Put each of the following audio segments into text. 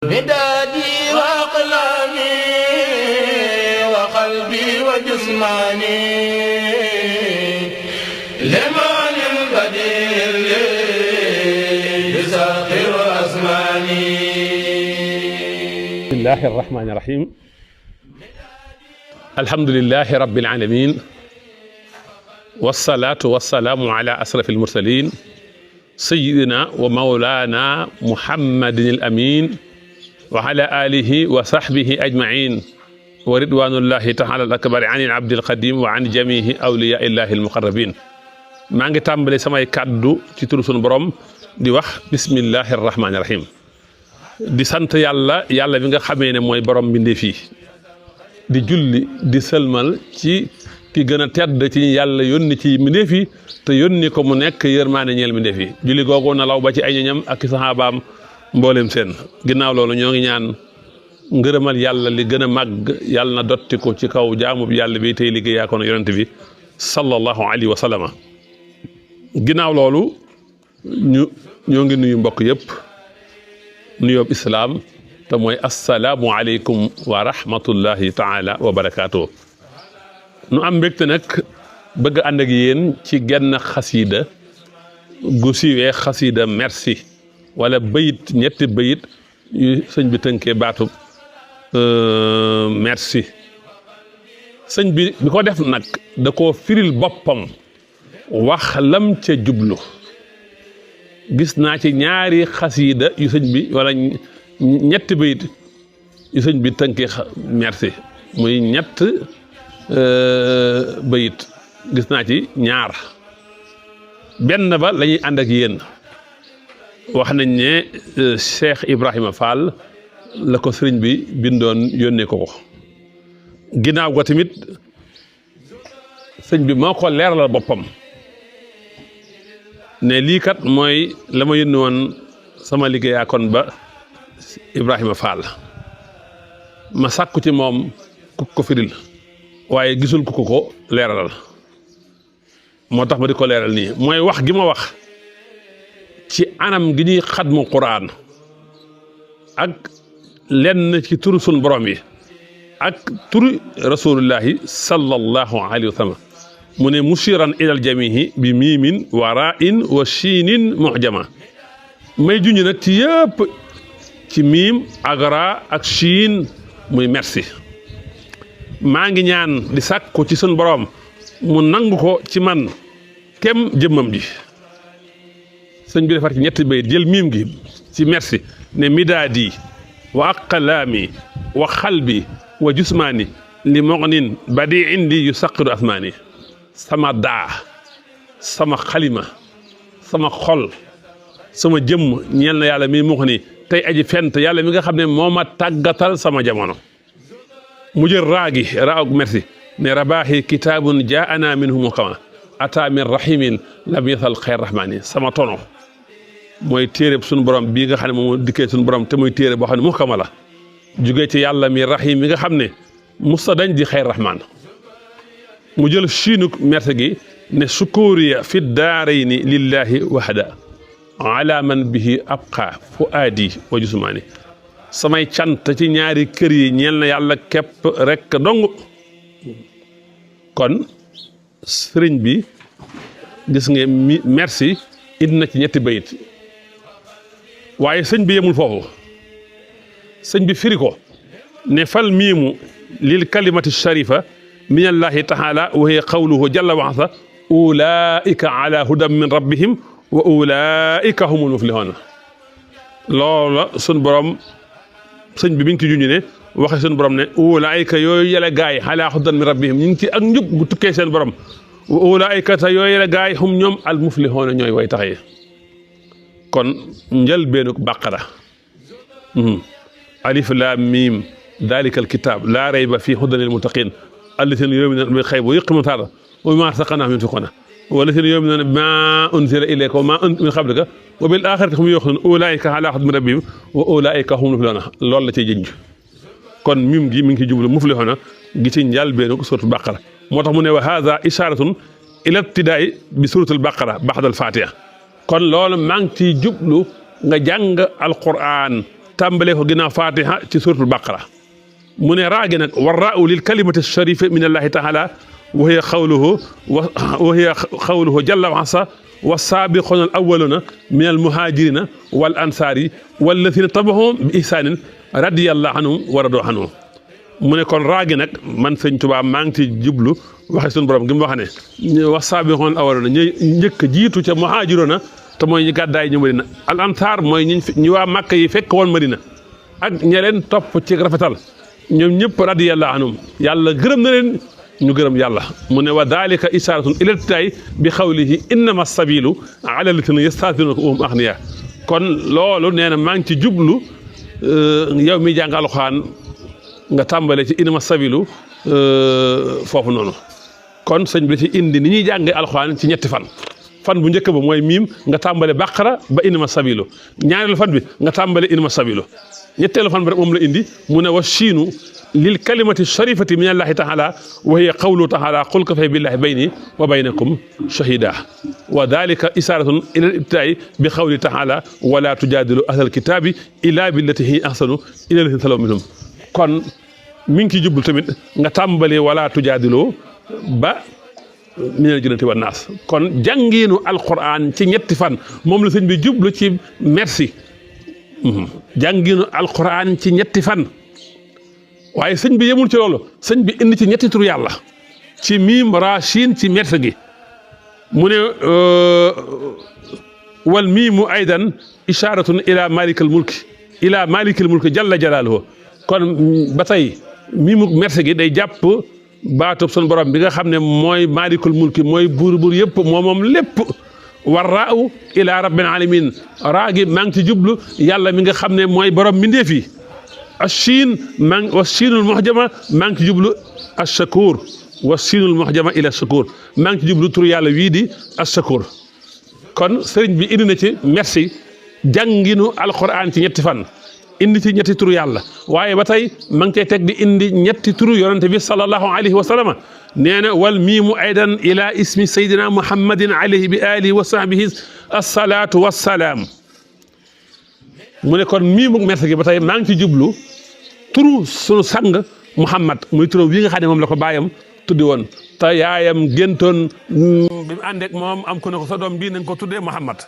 بدادي وأقلامي وقلبي وجسماني لمن البديل يسخر أزماني. بسم الله الرحمن الرحيم. الحمد لله رب العالمين والصلاة والسلام على أشرف المرسلين سيدنا ومولانا محمد الأمين وعلى آله وصحبه أجمعين ورضوان الله تعالى الأكبر عن العبد القديم وعن جميع أولياء الله المقربين. maa ngi tàmbali samay kàddu ci turu sunu borom di wax bismillahi rahmaani rahim di sant yàlla bi nga xamee ne mooy borom mbindeef yi di julli di sëlmal ci ki gën a tedd ci yàlla yónni ci mbindeef yi te yónni ko mu nekk yërmaane ñeel mbindeef yi julli googu na law ba ci ay ñoñam ak i saxaabaam mboolem seen ginnaaw loolu ñoo ngi ñaan ngërëmal yàlla li gën a màgg yàlla na dotti ko ci kaw jaamu bi yàlla bi tey liggéey yaa ko yonent bi sallallahu alayhi wa sallama. ginnaaw loolu ñoo ngi nuyu mbokk yëpp nuyoob islaam te mooy assalaamu aleykum wa rahmatullahi taala wa barakaatu. nu am mbégte nag bëgg ànd ak yéen ci genn xasiida gu siiwee xasiida merci wala bayit ñetti bayit yu sëñ bi tënkee baatu merci. sëñ bi ko def nag da koo firil boppam wax lam ca jublu. gis naa ci ñaari xasiida yu sëñ bi wala ñetti bayit yu sëñ bi tënkee merci muy ñett bayit gis naa ci ñaar benn ba la ñuy ànd ak yéen wax nañ ne Cheikh Ibrahima Fall la ko sëriñ bi bindoon yónnee ko ginnaaw ko tamit sëñ bi moo ko leeralal boppam ne lii kat mooy la ma yónni woon sama liggéeyaa kon ba Ibrahima Fall ma sàkku ci moom ku ko firil waaye gisul ku ko leeralal moo tax ma di ko leeral nii mooy wax gi ma wax ci anam gi ñuy xatmu Quraan ak lenn ci turu sun borom yi ak turu rasulullahi sallallahu alayhi wa sallam mu ne mushiran ilal jamihi bi miimin wa ra'in wa shiinin muhjama may junj nag ci yëpp ci miim ak raa ak shiin muy merci. maa ngi ñaan di sàkku ci sun borom mu nangu ko ci man kem jëmmam ji. sëñ bi defar ci ñetti bayit jël miim gi ci merci ne midaadi wa aqlaami wa xalbi wa jusmaani li moxnin badi indi yu saqiru asmaani. sama daa sama xalima sama xol sama jëmm ñeel na yàlla mi mux ni tey aji fent yàlla mi nga xam ne moo ma tàggatal sama jamono. mu jël raagi raag merci ne rabaaxi kitaabun jaana minhu muhkama ata min rahimin lam yasal xayr rahmaani. sama tono mooy téere suñu borom bii nga xam ne moom dikkee suñu borom te muy téere boo xam ne muhkama la jugee ci yàlla mi rahim mi nga xam ne musta dañ di xayr rahmaan. mu jël chiinuk merci gi ne sukuriya fi daarayni lillahi wahda ala man bihi abqa fuaadi wa jusmaani. samay cant ci ñaari kër yi ñeel na yàlla képp rek dong. kon sëriñ bi gis nga merci indi na ci ñetti bayit waaye sëñ bi yemul foofu sëñ bi firi ko ne fal miimu lil kalimati sharifa min allahi taala wa hiya qawluhu jalla wa asa ulaika ala hudan min rabbihim wa ulaika humul muflihun. loola sun borom sëñ bi mi ngi ci junj ne waxe sun borom ne ulaika yooyu yële gaay ala hudan min rabbihim ñu ngi ci ak njub gu tukkee seen borom wa ulaika ta yooyu yële gaay hum ñoom al muflihun ñooy way tax yi. kon njëlbeenuk baqara alif laam miim dalika alkitab laa rayba fii hudan lil muttaqin allaziina yu'minuuna bil ghaybi wa yuqiimuuna s-salaata wa mimmaa razaqnaahum yunfiquun wallaziina yu'minuuna bimaa unzila ilayka wa maa unzila min qablika wa bil aaxirati hum yuuqinuun ulaa'ika alaa hudan min rabbihim wa ulaa'ika humul muflihuun. loolu la cay jënj kon mim gi mi ngi ci jublu muflihuuna gi ci njëlbéenu suuratul baqara moo tax mu ne wa haazaa ishaaratun ilaa ibtidaa'i bi suuratil baqara ba'dal faatiha. kon loolu maa ngi ciy jublu nga jàng alquran tàmbalee ko ginnaaw fatiha ci suratul baqara mu ne raa gi nag war raau lil kalimati sharifa min allahi taala wa hiya xawluhu jalla wa asa wa saabiquuna al awwaluuna min al muhaajirina wal ansaari walladina tabahum bi ihsaanin radiyallahu anhum wa radu anhum mu ne kon raa gi nag man sëñ Tuubaa maa ngi ci jublu waxe suñu borom gi mu wax ne wa saabiquuna al awwaluuna ñuy njëkk jiitu ca muhaajiroona te mooy ñi gàddaay ñu Madina al ansaar mooy ñi waa Màkka yi fekk woon Madina ak ña leen topp ci rafetal ñoom ñëpp radiyallahu anhum yàlla gërëm na leen ñu gërëm yàlla mu ne wa dalika isaaratun ila tay bi xawlihi innama sabilu ala llaziina yasta'zinuunaka wa hum aghniyaa kon loolu nee na maa ngi ci jublu yow mi jàng alxuraan nga tàmbale ci innama sabilu foofu noonu kon sëñ bi ci indi ni ñuy jàngee alxuraan ci ñetti fan bu njëkk ba mooy miim nga tàmbale baqara ba innama sabilu ñaareelu fan bi nga tàmbale innama sabilu ñetteelu fan bi rek moom la indi mu ne wa shiinu lil kalimati sharifati min allahi taala wa hiya qawlu taala qul kafaa billahi bayni wa baynakum shahida wa dalika isaratun ila al-ibtidaa'i bi qawli taala wala tujaadilu ahlal kitaabi illa billati hiya ahsanu illa allaziina salamu minhum kon mi ngi ciy jublu tamit nga tàmbalee wala tujaadiloo ba minal jinnati wan naas kon jàngiinu alquran ci ñetti fan moom la sëñ bi jublu ci merci jàngiinu alquran ci ñetti fan waaye sëñ bi yemul ci loolu sëñ bi indi ci ñetti tur yàlla ci miim raa shiin ci merci gi mu ne wal miimu aydan isharatun ila malikal mulki jalla jalaaluhu kon ba tey miimu merci gi day jàpp baatub sun borom bi nga xam ne mooy malikul mulki mooy buur yëpp moom lépp war raaw ila rabbil alamin raa gi maa ngi ci jublu yàlla mi nga xam ne mooy borom mbindeef yi ashiin wa shiinul muhjama maa ngi ci jublu ashakur wa shiinul muhjama ila shakur maa ngi ci jublu tur yàlla wii di ashakur kon sëriñ bi indi na ci merci jànginu alquran ci ñetti fan indi ci ñetti turu yàlla waaye ba tey ma ngi cay teg di indi ñetti turu yonente bi sallallahu alayhi wa sallam nee na wal miimu aydan ila ismi sayyidina muhammadin alayhi bi alihi wa sahbihi assalaatu wassalaam mu ne kon miimu merci gi ba tey maa ngi ci jublu turu sunu sang muhammad muy turu wi nga xam ne moom la ko baayam tuddi woon te yaayam géntoon bi mu àndeek moom am ku ne ko sa doom bii nañ ko tuddee muhammad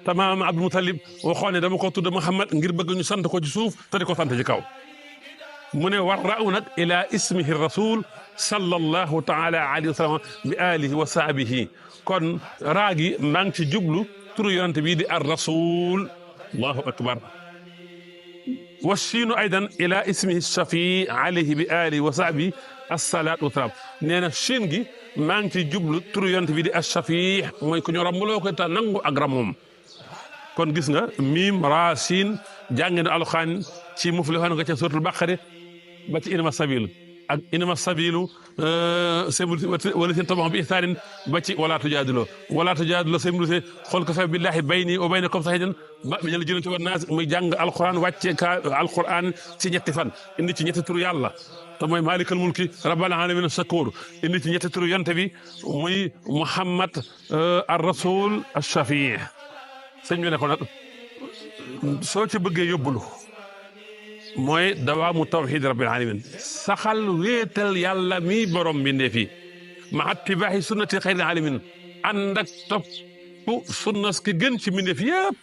te maam Abdul Mutalib waxoon ne dama ko tudd Muhammad ngir bëgg ñu sant ko ci suuf te di ko sant ci kaw mu ne war raaw nag ila ismihi rasul sallallahu taala alayhi wa sallam bi alihi wa sahbihi kon raa gi maa ngi ci jublu turu yonente bii di ar rasul allahu akbar wa shiinu aydan ila ismihi shafii alayhi bi alihi wa sahbihi assalaatu wasalaam nee na shiin gi maa ngi ci jublu turu yonente bii di ashafii mooy ku ñu ramuloo ko te nangu ak ramoom kon gis nga miim raa siin jàng na alxuraan ci muflixoon nga ca suratul baqara ba ci inama sabilu ak inama sabilu wala seen tabax bi ihsaanin ba ci wala tujaadiloo sembulise xool ko fa billahi bayni wa baynakum sahidan ba mi ñal jënati war naas muy jàng alxuraan wàcce ka alxuraan ci ñetti fan indi ci ñetti turu yàlla te mooy malikal mulki rabbal alamin shakur indi ci ñetti turu yonte bi muy muhammad ar rasul ash-shafii sëñ bi ne ko nag soo ci bëggee yóbbulu mooy dawaamu tawxiid rabbil alamin saxal wéetal yàlla mi borom mbindeef yi ma attibaahi sunnati xayril alamin ànd ak topp sunnas ki gën ci mbindeef yëpp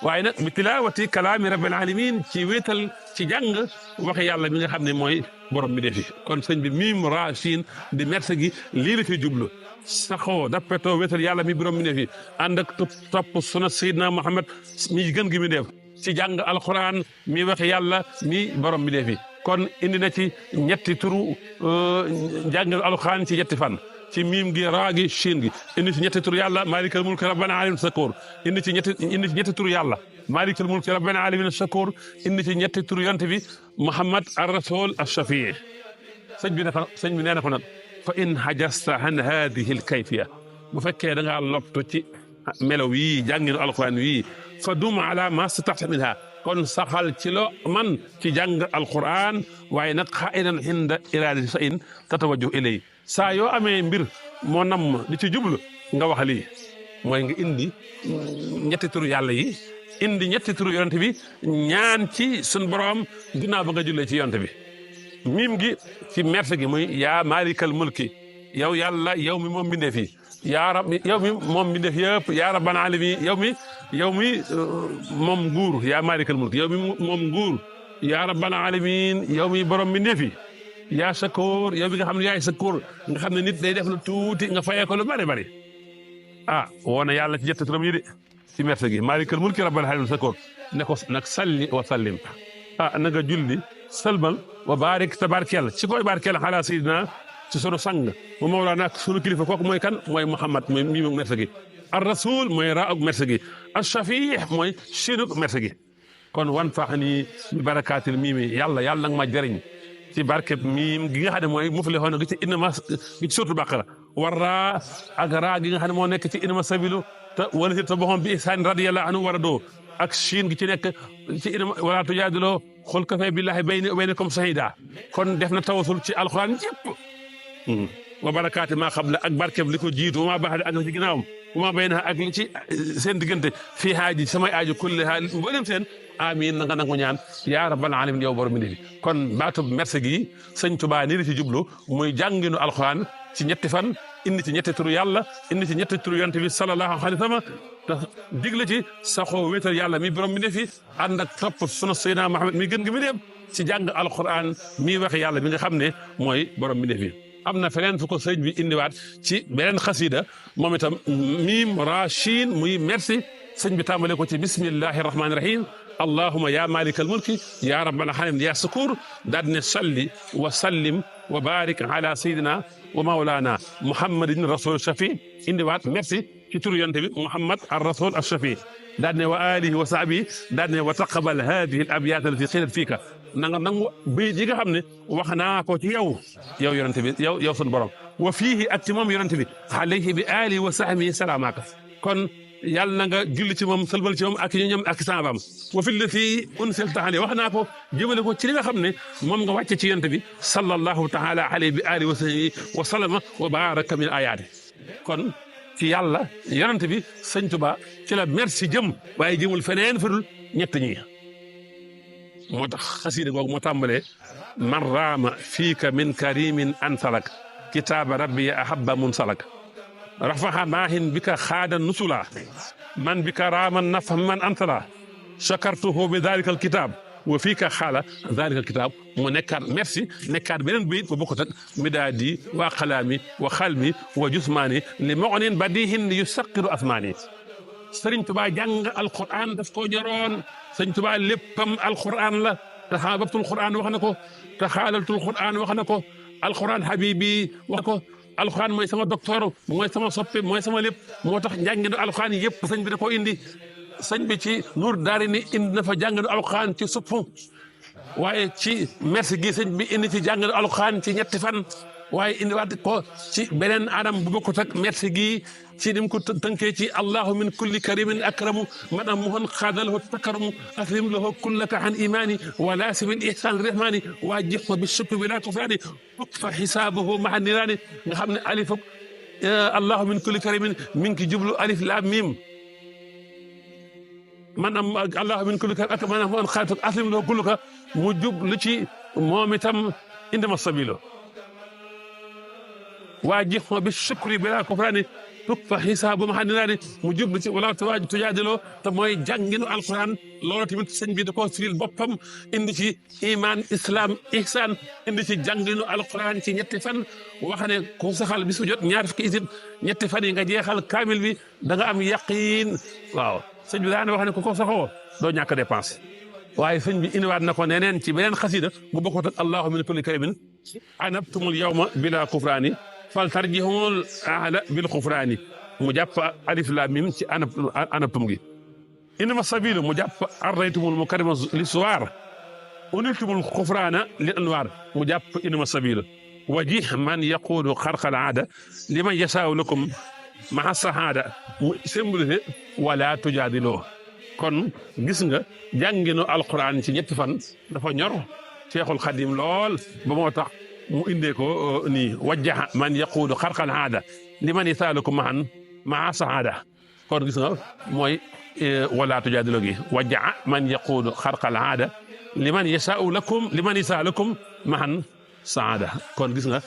waaye nag bi tilaawati kalaami rabbil alamin ci wéetal ci jàng waxe yàlla mi nga xam ne mooy borom mbindeef yi kon sëñ bi miim raa siin di merci gi lii la ci jublu saxoo dappetoo wéetal yàlla mi borom mbindeef yi ànd ak topp sunna Seydina Muhammad mi gën gi mbindeef ci jàng alquran mi wax yàlla mi borom bi defi kon indi na ci ñetti turu jàng alquran ci ñetti fan ci miim gi raa gi shiin gi indi ci ñetti turu yàlla malikal mulki rabbana alamin shakur indi ci ñetti turu yàlla malikal mulki rabbana alamin shakur indi ci ñetti turu yonte bi muhammad ar rasul ash-shafii sëñ bi nee na ko nag fa in hajasta an hadihi al kayfiya bu fekkee da ngaa lottu ci melaw yii jànginu alquran yii fa dum ala ma stataxta minha kon saxal ci loo man ci jàng alquran waaye nag xainan inda iradati sa in tatawajjuh ilay saa yoo amee mbir moo nam di ci jublu nga wax lii mooy nga indi ñetti turu yàlla yi indi ñetti turu yonent bi ñaan ci sun borom ginnaaw ba nga jullee ci yonent bi miim gi ci merci gi muy yaa maalikal mulki yow yàlla yow mi moom mbindeef yi yaa rab yow mi moom mbindeef yëpp yaa rabbal alamin yow mi moom nguur yaa maalikal mulki yow mi moom nguur yaa rabbal alamin yow mi borom mbindeef yi yaa sakoor yow mi nga xam ne yaay sakoor nga xam ne nit day def lu tuuti nga fayee ko lu bari bari woo na yàlla ci ñetti turam yi de ci merci gi maalikal mulki rabbal alamin sakoor ne ko nag salli wa sallim na nga julli sëlmal wa baarik tabarkeel ci koy barkeel xalaa sayidina ci sunu sang mu mawlaana sunu kilifa kooku mooy kan mooy Muhammad mooy mii mu merci gi ar rasul mooy raa ak merci gi al shafii mooy chinuk merci gi kon wan faax nii bi barakaatil miimi yàlla nag ma jëriñ ci barkeb miim gi nga xam ne mooy muflixoon gi ci inama gi ci suuratu Baqara war raa ak raa gi nga xam ne moo nekk ci inama sabilu te wala si te boxom bi ihsaan radiyallahu anhu war a doo ak Chine gi ci nekk ci inama wala tujaadiloo xul kafaa billaahi bayni wa baynakum shahiida kon def na tawasul ci alxuraan yëpp wa barakaati maa qabla ak barkeb li ko jiitu wa maa ba'da ak ci ginnaawam wa maa bayna ak li ci seen diggante fii haaji samay aaji kulli haa mboolem seen amiin na nga nangu ñaan yaa rabbal alamin yow borom mi kon baatub merci gi sëñ Tuubaa nii la ci jublu muy jànginu alxuraan ci ñetti fan indi ci ñetti turu yàlla indi ci ñetti turu yonent bi sallallahu alayhi wa sallam te digle ci saxoo wéetal yàlla mi borom mi ne fi ànd ak topp sunu Seydina Muhammad mi gën gi mi dem ci jàng alxuraan mi wax yàlla mi nga xam ne mooy borom mi ne fi am na feneen fu ko sëñ bi indiwaat ci beneen xasida moom itam miim raa shiin muy merci sëñ bi tàmbale ko ci bismillahi rahmaani rahim allahuma ya malikal mulki ya rabbal alamin ya sukur daal ne salli wa sallim wa barik ala sayidina wa maulana muhammadin rasul shafi indiwaat merci ci turu yonte bi muhammad ar rasul al shafi daal ne wa alihi wa sahbihi daal ne wa taqabal hadihi al abyat allati xilat fiika na nga nangu bii ji nga xam ne wax naa ko ci yow yonente bi yow sun borom wa fiihi ak ci moom yonente bi alayhi bi alihi wa sahbihi salaamaka kon yàlla na nga julli ci moom sëlbal ci moom ak ñu ñoom ak saabaam wa fi llati unzilta alayhi wax naa ko jëmale ko ci li nga xam ne moom nga wàcce ci yonente bi sallallahu taala alayhi bi alihi wa sahbihi wa sallama wa baraka min ayaati kon ci yàlla yonente bi sëñ Tuubaa ci la merci jëm waaye jëmul feneen fudul ñett ñi moo tax xasiida googu moo tàmbalee man raama fiika min karimin ansalak kitaaba rabbi ahabba munsalak rafaxa maahin bika xaada nusula man bika raama nafa man ansala chakartuhu bi dalika al kitab wa fiika xaala dalika al kitab mu nekkaat merci nekkaat beneen bayit ba bokkut ak midaadi wa xalaami wa xalmi wa jusmaani li moxnin badihin yu saqiru asmaani Sëriñ Tuubaa jàng alquran daf koo ñoroon Sëriñ Tuubaa léppam alquran la taxaababtul quran wax na ko taxaalaltul quran wax na ko alquran habibi wax ko alquran mooy sama docteur mooy sama soppe mooy sama lépp moo tax njànginu alquran yëpp sëñ bi da koo indi sëñ bi ci Nuur Daarayni indi na fa jànginu alquran ci suppu waaye ci merci gi sëñ bi indi ci jànginu alquran ci ñetti fan waaye indiwaat ko ci beneen anam bu bokkut ak merci gi ci nim ko tënkee ci allahu min kulli karimin akramu man am muhon xaadalahu takaramu aslim lahu kullaka an imani wa laasimin ihsan rahmani waa jixma bi shukri bi laa kufraani fa xisaabahu maha niraani nga xam ne alif allahu min kulli karimin mi ngi jublu alif laam miim man am allahu min kulli karimin man am muhon xaadalahu aslim lahu kullaka mu jublu ci moom itam indi ma sabilo waa jixma bi shukri bi laa kufraani fa xisaabu ma xam ne naa ne mu jublu ci wala tujaadiloo te mooy jànginu alquran loolu tamit sëñ bi da koo firil boppam indi ci iman islam ihsan indi ci jànginu alquran ci ñetti fan wax ne ku saxal bis bu jot ñaar fukki isib ñetti fan yi nga jeexal kaamil bi da nga am yaqiin waaw sëñ bi daana wax ne ku ko saxoo doo ñàkk dépense waaye sëñ bi indiwaat na ko neneen ci beneen xasida bu bokkut ak allahu min kulli karimin anabtumul yawma bila kufraani fal tarjihul aala bil xufraani mu jàpp alif laam mim ci anabtum gi inama sabilu mu jàpp arraytumul mukarrima li suwaar uniltumul xufraana li anwaar mu jàpp inama sabilu wajih man yaquulu xarqal aada liman yasaaw lakum maa sahaada mu symbolisé wala tujaadiloo kon gis nga jànginu alquran ci ñetti fan dafa ñor Seexul Xadim lool ba moo tax mu indee ko nii wajjaha man yaquudu xarqal aada liman yasaalukum maan maa sahaada kon gis nga mooy wala tujaadilu gi wajaa man yaquudu xarqal aada liman yasaau lakum mahan saada kon gis nga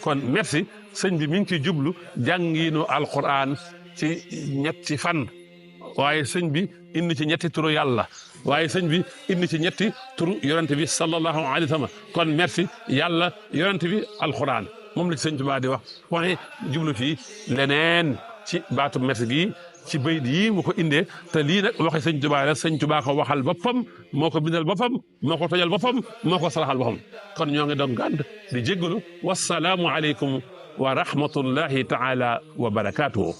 kon merci sëñ bi mi ngi ciy jublu jàngiinu alquran ci ñetti fan waaye sëñ bi indi ci ñetti turu yàlla waaye sëñ bi indi ci ñetti turu yonente bi sallallahu alayhi wa sallam kon merci yàlla yonente bi alquran moom la ci sëñ Tuubaa di wax waaye jublu fii leneen ci baatu merci gi ci bayit yi mu ko indee te lii nag waxe sëñ Tuubaa la sëñ Tuubaa ko waxal boppam moo ko bindal boppam moo ko tojal boppam moo ko saraxal boppam kon ñoo ngi doon gànd di jéggalu wasalaamu aleykum wa rahmatullahi taala wa barakaatuhu